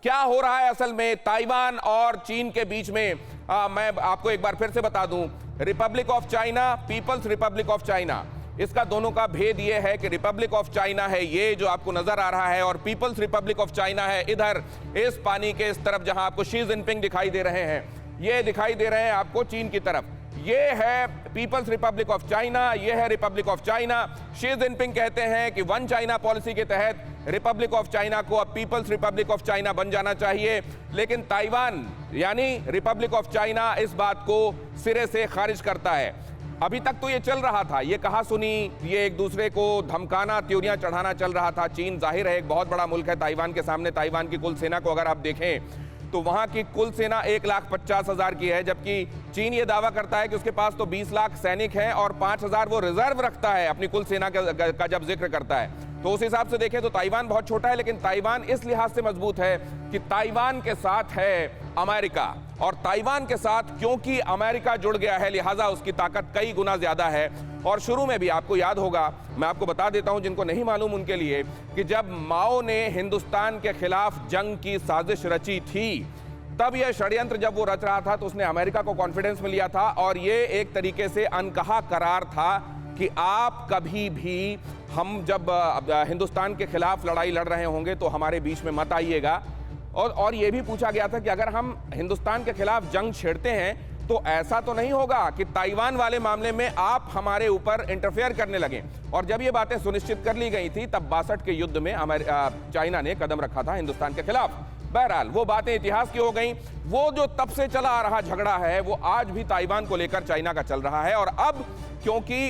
क्या हो रहा है असल में ताइवान और चीन के बीच में? मैं आपको एक बार फिर से बता दूं, republic of China, people's republic of China, इसका दोनों का भेद यह है कि रिपब्लिक ऑफ चाइना है ये जो आपको नजर आ रहा है, और पीपल्स रिपब्लिक ऑफ चाइना है इधर इस पानी के इस तरफ जहां आपको शी जिनपिंग दिखाई दे रहे हैं। ये दिखाई दे रहे हैं आपको चीन की तरफ। ये है पीपल्स रिपब्लिक ऑफ चाइना, ये है Republic of China. Xi Jinping कहते हैं कि वन चाइना पॉलिसी के तहत रिपब्लिक ऑफ चाइना को अब पीपल्स रिपब्लिक ऑफ चाइना बन जाना चाहिए, लेकिन ताइवान यानी रिपब्लिक ऑफ चाइना इस बात को सिरे से खारिज करता है। अभी तक तो ये चल रहा था, ये कहा सुनी, ये एक दूसरे को धमकाना, त्योरियां चढ़ाना चल रहा था। चीन जाहिर है एक बहुत बड़ा मुल्क है ताइवान के सामने। ताइवान की कुल सेना को अगर आप देखें तो वहां की कुल सेना 1,50,000 की है, जबकि चीन ये दावा करता है कि उसके पास तो 20 लाख सैनिक हैं और 5,000 वो रिजर्व रखता है अपनी कुल सेना का जब जिक्र करता है। तो उस हिसाब से देखें तो ताइवान बहुत छोटा है, लेकिन ताइवान इस लिहाज से मजबूत है कि ताइवान के साथ है अमेरिका, और ताइवान के साथ क्योंकि अमेरिका जुड़ गया है लिहाजा उसकी ताकत कई गुना ज्यादा है। और शुरू में भी आपको याद होगा, मैं आपको बता देता हूं जिनको नहीं मालूम उनके लिए, कि जब माओ ने हिंदुस्तान के खिलाफ जंग की साजिश रची थी, तब यह षड्यंत्र जब वो रच रहा था तो उसने अमेरिका को कॉन्फिडेंस में लिया था, और ये एक तरीके से अनकहा करार था कि आप कभी भी हम जब हिंदुस्तान के खिलाफ लड़ाई लड़ रहे होंगे तो हमारे बीच में मत आइएगा। और ये भी पूछा गया था कि अगर हम हिंदुस्तान के खिलाफ जंग छेड़ते हैं तो ऐसा तो नहीं होगा कि ताइवान वाले मामले में आप हमारे ऊपर इंटरफेयर करने लगे। और जब ये बातें सुनिश्चित कर ली गई थी तब 62 के युद्ध में चाइना ने कदम रखा था हिंदुस्तान के खिलाफ। बहरहाल वो बातें इतिहास की हो गई। वो जो तब से चला आ रहा झगड़ा है वो आज भी ताइवान को लेकर चाइना का चल रहा है। और अब क्योंकि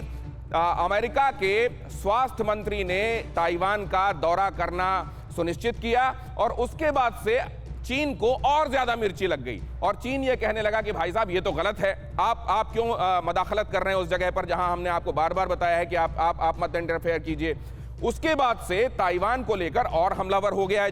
अमेरिका के स्वास्थ्य मंत्री ने ताइवान का दौरा करना सुनिश्चित किया और उसके बाद से चीन को और ज्यादा मिर्ची लग गई, और चीन ये कहने लगा कि भाई साहब ये तो गलत है, आप क्यों मदाखलत कर रहे हैं उस जगह पर जहां हमने आपको बार बार बताया है कि आप मत इंटरफेयर कीजिए। उसके बाद से ताइवान को लेकर और हमलावर हो गया है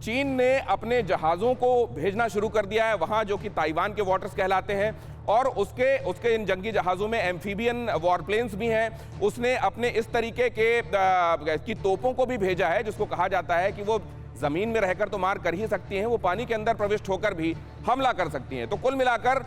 चीन ने अपने जहाज़ों को भेजना शुरू कर दिया है वहां, जो कि ताइवान के वाटर्स कहलाते हैं, और उसके इन जंगी जहाज़ों में एम्फीबियन वॉरप्लेन्स भी हैं। उसने अपने इस तरीके की तोपों को भी भेजा है जिसको कहा जाता है कि वो ज़मीन में रहकर तो मार कर ही सकती हैं, वो पानी के अंदर प्रविष्ट होकर भी हमला कर सकती हैं। तो कुल मिलाकर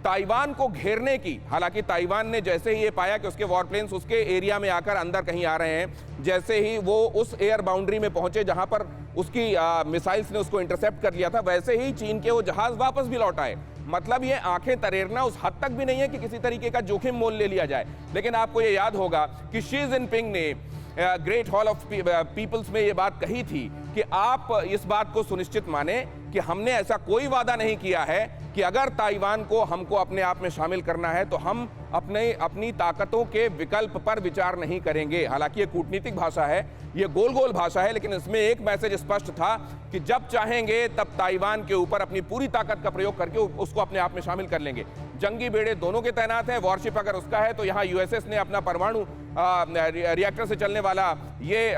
ताइवान को घेरने की, हालांकि ताइवान ने जैसे ही ये पाया कि उसके वॉरप्लेन्स उसके एरिया में आकर अंदर कहीं आ रहे हैं, जैसे ही वो उस एयर बाउंड्री में पहुंचे जहां पर उसकी मिसाइल्स ने उसको इंटरसेप्ट कर लिया था, वैसे ही चीन के वो जहाज वापस भी लौट आए। मतलब ये आंखें तरेरना उस हद तक भी नहीं है कि किसी तरीके का जोखिम मोल ले लिया जाए। लेकिन आपको ये याद होगा कि शी जिनपिंग ने ग्रेट हॉल ऑफ पीपल्स में ये बात कही थी कि आप इस बात को सुनिश्चित माने कि हमने ऐसा कोई वादा नहीं किया है कि अगर ताइवान को हमको अपने आप में शामिल करना है तो हम अपनी ताकतों के विकल्प पर विचार नहीं करेंगे। हालांकि ये कूटनीतिक भाषा है, ये गोल गोल भाषा है, लेकिन इसमें एक मैसेज स्पष्ट था कि जब चाहेंगे तब ताइवान के ऊपर अपनी पूरी ताकत का प्रयोग करके उसको अपने आप में शामिल कर लेंगे। जंगी बेड़े दोनों के तैनात हैं, वॉरशिप अगर उसका है तो यहाँ यूएसएस ने अपना परमाणु रिएक्टर से चलने वाला ये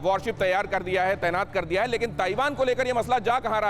वॉरशिप तैयार कर दिया है, तैनात कर दिया है। लेकिन ताइवान को लेकर ये मसला जा कहाँ रहा है?